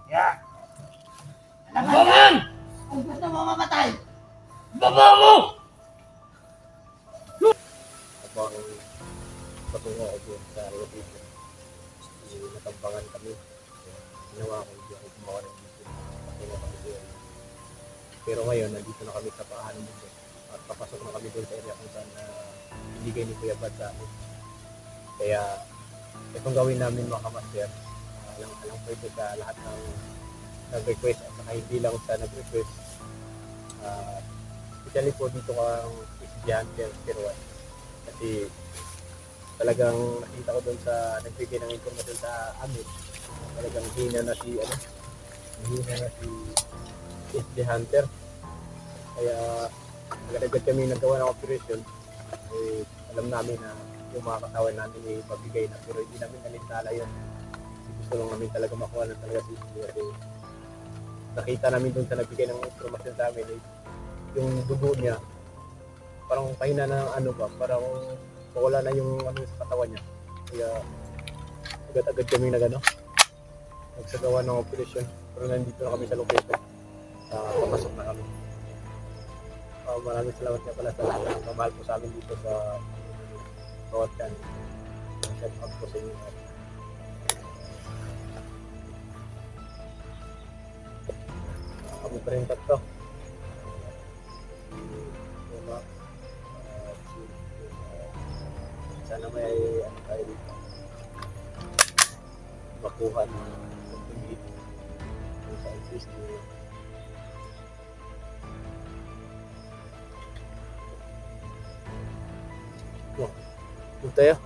Yeah. Baba mo yan! Kung gusto mo mamatay, Baba mo! Habang patungo ako doon sa location, natambangan kami. Ginawa ko, hindi ako gumawa ng video. Patungo kami doon. Pero ngayon, nandito na kami sa paanan dito. At papasok na kami doon sa area kung saan ibigay ni Kuya Bad sa amin. Kaya, itong gawin namin mga kamaster, alang pwede sa lahat ng nag-request at saka hindi lang sa nag-request. Especially po dito kang SG Hunter 01. Kasi talagang nakita ko doon sa nagbigay ng informasyon sa amin. Talagang hina na si SG Hunter. Kaya agad-agad kami nagawa ng operation. Alam namin na yung mga katawan namin ay mabigay na, pero hindi namin nalintala yun. Gusto lang namin talaga makuha na talaga si SG. Kasi nakita namin doon sa nagbigay ng informasyon sa amin yung dugo niya parang pahina na parang wala na yung sa katawan niya. Kaya agad-agad kami nagsagawa ng operation, pero nandito na kami sa location. Papasok na kami. Maraming salamat nga pala sa pamahal po sa amin dito sa bawat kan. Shout out po sa inyo. Kami pa rin tatlo. Sana may tayo dito. Makuha ng pagpili sa office niyo. Doon tayo.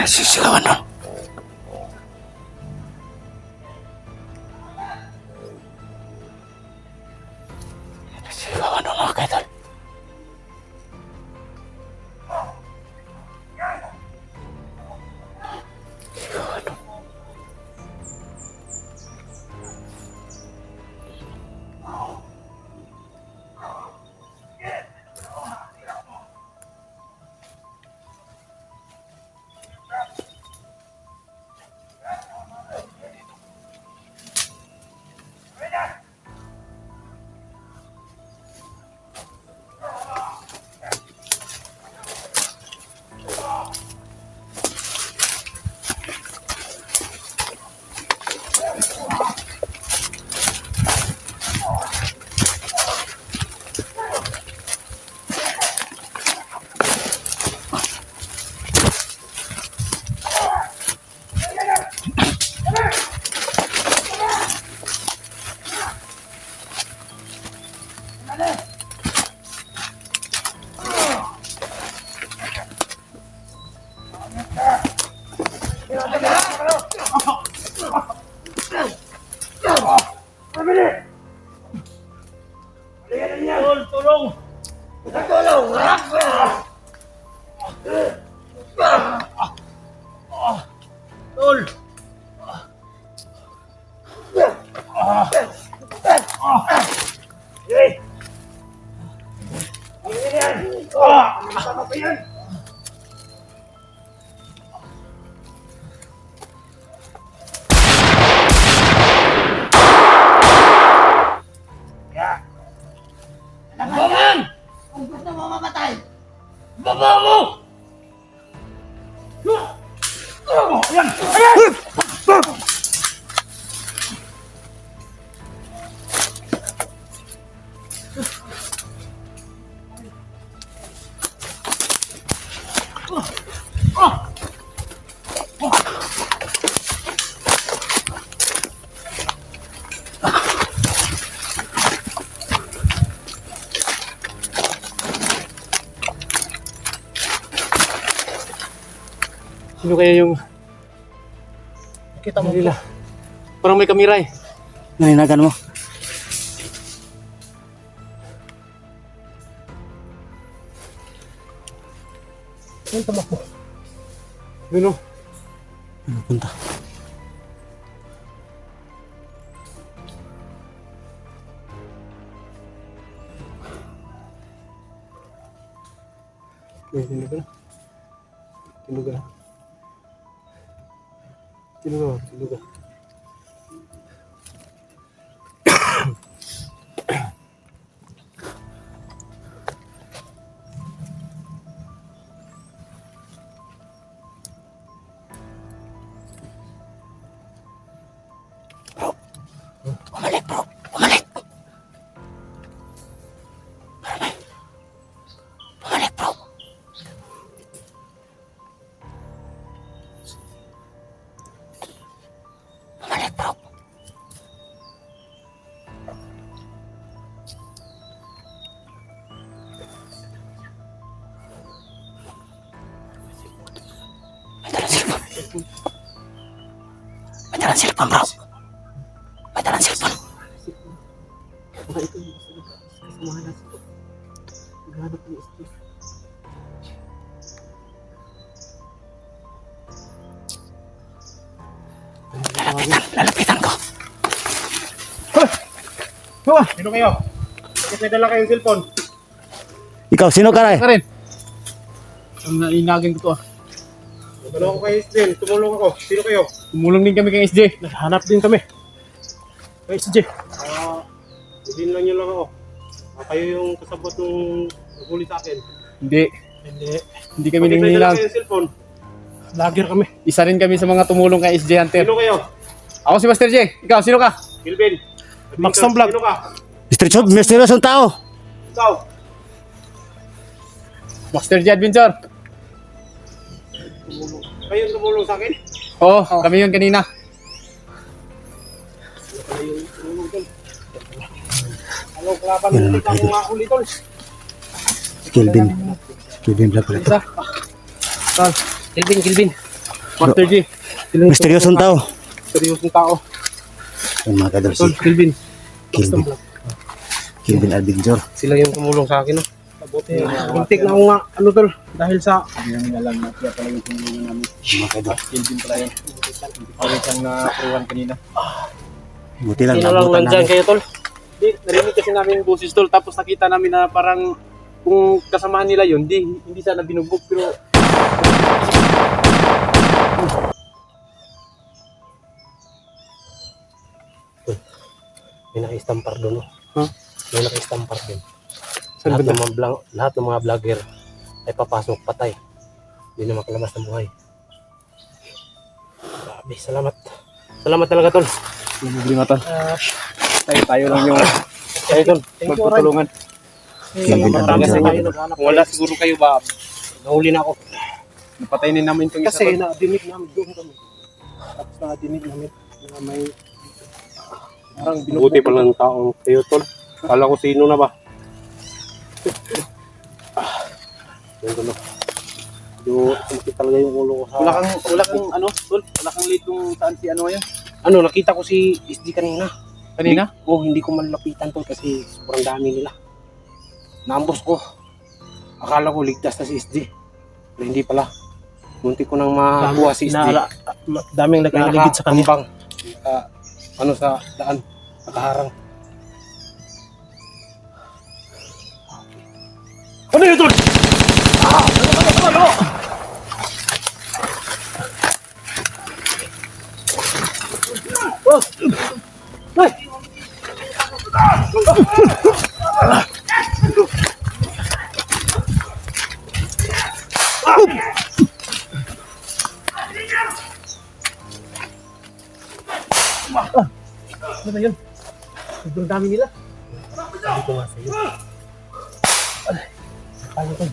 Sisigawan nun. Sisigawan nun mga kaidol. Sisigawan nun. Tulong! Tol! Baman! Kung gusto mo mamatay, Baba mo! Ayan! Ayan! Sino kaya yung nakita mo nila? Parang may kamera eh. Naninagan mo. Saan tamakbo? Doon o. Ano punta? Tinuga na. Tinuga na. Tinuga. Tinuga. Bumalik bro! Bumalik! Bumalik bro! Bumalik bro! May dalang cellphone. May dalang cellphone bro. May dalang cellphone. Baka ito yung kasamahan natin ito. Maghanap ng SG. Lalapitan ko. Hoy! Sino kayo? Bakit may dala kayong cellphone? Ikaw, sino ka rin? Ka rin. Ang nainagin ko to ah. Tumulong ako kay SJ. Tumulong ako. Sino kayo? Tumulong din kami kay SJ. Naghanap din kami. Kay SJ. Hindi lang nyo lang ako. Kayo yung kasabot nung naguli sa akin. Hindi. Hindi kami Bakit may nanghilang. dala kayong cellphone? Lager kami. Isa rin kami sa mga tumulong kay SJ Hunter. Sino kayo? Ako si Master J. Ikaw, sino ka? Gilbin. Max ang vlog. Sino ka? Mr. Chod, misteryosong tao. Ikaw. Master J Adventure. Kayo yung tumulong sa akin? Oo, kami yun kanina. Anong kalaban mo ulit akong mahuli tol? Kelvin. Kelvin vlog pala ito. Isa. Tol. Kelvin. Master G. Sila yung Misteryosong tao. Seryosong tao. Yan mga kadol, Tol, si Kelvin. Kilvin. Kilvin Adventure. Sila yung tumulong sa akin, no? Mabuti. Muntik na ako nga, ano tol, dahil sa... Hindi namin alam na kaya pala yung tinulungan namin. Mga kadol. Kelvin pala yun. Hindi pa rin siyang na-apruhan kanina. Buti lang, Sino lang nabutan nandyan namin. kayo, tol? Di, narinig kasi namin yung boses, tol. Tapos nakita namin na parang kung kasamahan nila yun, hindi sana binugbog. Pero May naka-stampar doon, no? Huh? May naka-stampar doon. saan ba Lahat ng mga vlogger ay papasok patay. Hindi na makalabas ng buhay. Grabe, salamat. Salamat talaga, tol. Problema tol. Tayo lang yung Kaya, tol. magtutulungan. Kilvin Marami sa Adventure. inyo. kung wala siguro kayo ba, Nahuli na ako. Napatay din namin itong isa. kasi tol. nadinig namin doon kami. Tapos nadinig namin na may parang binugbog. Buti pa lang taong kayo, tol. Kala ko sino na ba? Yan, tol. Medyo sumakit talaga yung ulo ko sa... Wala kang ano, tol? Wala kang late kung saan si ano yan? Ano, nakita ko si SD kanina. Kanina? Hindi ko malapitan, tol, kasi sobrang dami nila. Naambos ko. Akala ko ligtas na si SD. Pero hindi pala. Munti ko nang makuha si SD. Daming nag-aaligid sa kanya. Kambang. Ano sa daan. Nakaharang. Ano yun, tol? Ano ba yun? Sobrang dami nila. Sabi ko nga sa'yo. Paano to?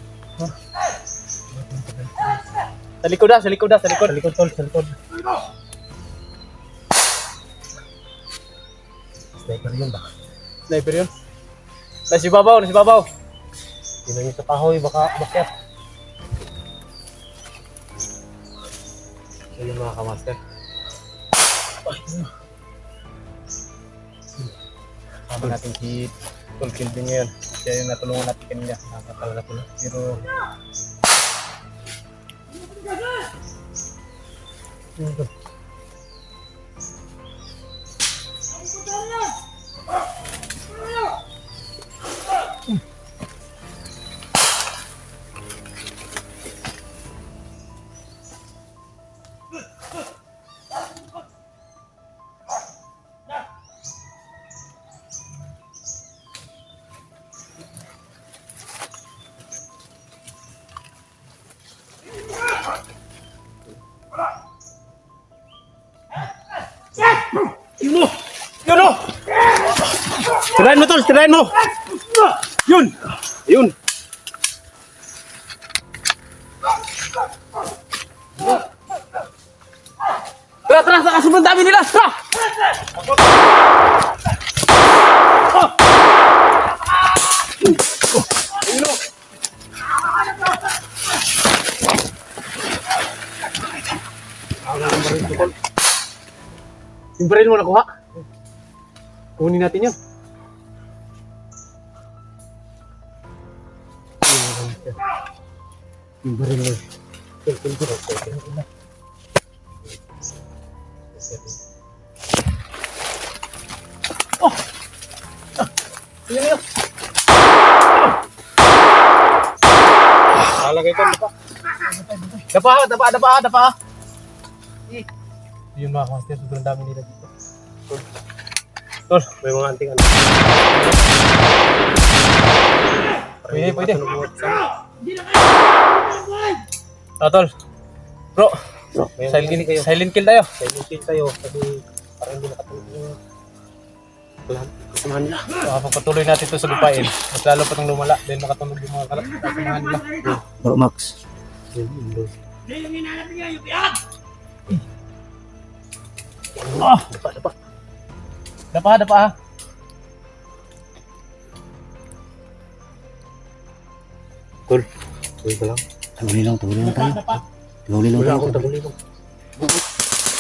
Sa likod na, sa likod na, sa likod. Sa likod, tol. Sa likod. Sniper yun ba? Sniper yun. Nasi babaw, nasi babaw. Yun yung sa kahoy. Baka bakit. So yun mga kamaster. Kasama natin si Tol Kelvin ngayon. Siya yung natulungan natin kanina. Nakakalaga ko na. Pero Yun o! Tirahin mo, tol! Tirahin mo! Yun! Yun! Tara, tara! Saka sobrang dami nila! Tara! Yung baril mo nakuha? Kunin natin yun. Yung baril mo. Oh! Yun yun. talagay ito. Dapa. Yun mga kamaster. Sobrang dami nila dito. Tol, may mga anting ano. Pwede. Tol. Bro, May silent kill tayo. silent kill tayo kasi parang hindi nakatulog yung lahat. Kasamahan nila. Papatuloy natin ito sa lupain. Mas lalo pa itong lumala dahil makatunog yung mga kasamahan nila. Bro Max. Dapa. Tol, tuloy ka lang. Taguli lang tayo. Taguli lang Wala tayo. akong tagulilong.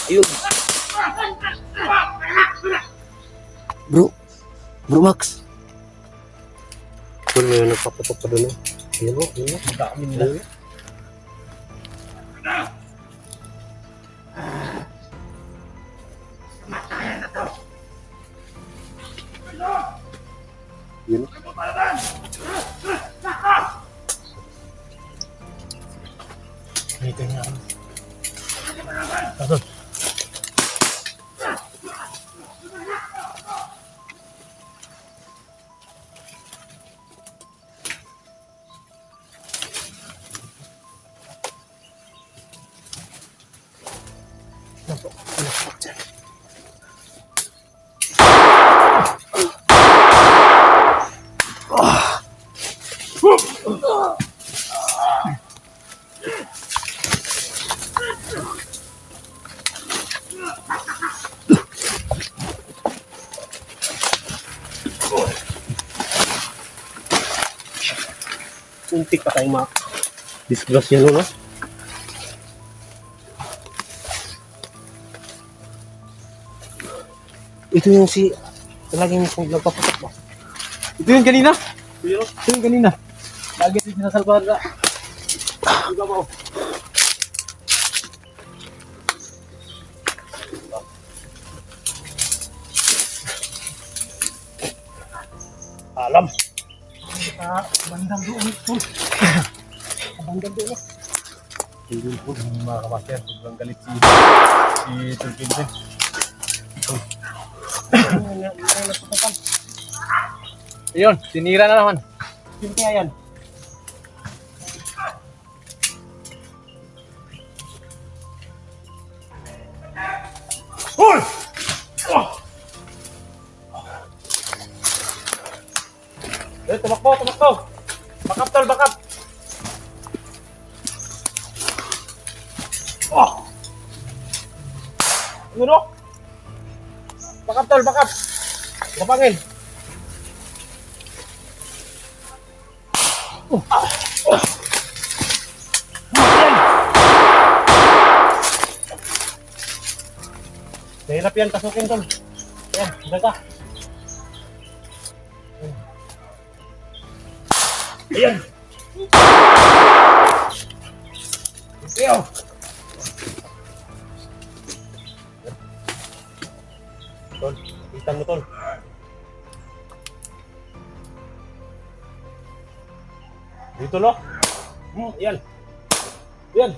Ayun. Bro. Bro Max. Tol, may nagpaputok pa doon. Ayun o, ayun o. Dami nila. Yun o. Dito nga. Pasok. Untik pa tayong disgrasya no, no? Ito yung si talagang nagpaputok ba? Ito yung kanina. Ito yung kanina. Lagi din sinasalbahan na. Iba mo. Alam. Bandang doon ito. Abandon doon no? Hindi po mga kamaster. Sobrang galit si Turkinsen. Ayun, sinira na naman. Sino kaya yan? Eh, tumakbo, tumakbo. Bakap tol, bakap. Oh! Ano no? Bakap tol, bakap. Kapangin. Mahirap yan pasukin tol. Yan, hanggang ka. Ayan. Ayaw. Tol, kita mo tol. Dito no? Yan. Yan.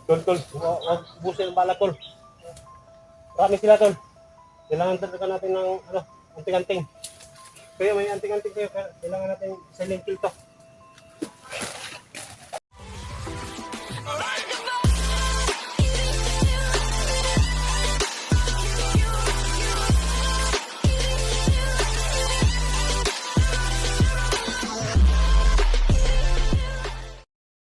Tol, huwag busin ang bala tol. Marami sila tol. Kailangan talaga natin ng anting-anting. Kaya may anting-anting kayo. Kailangan natin silent kill to.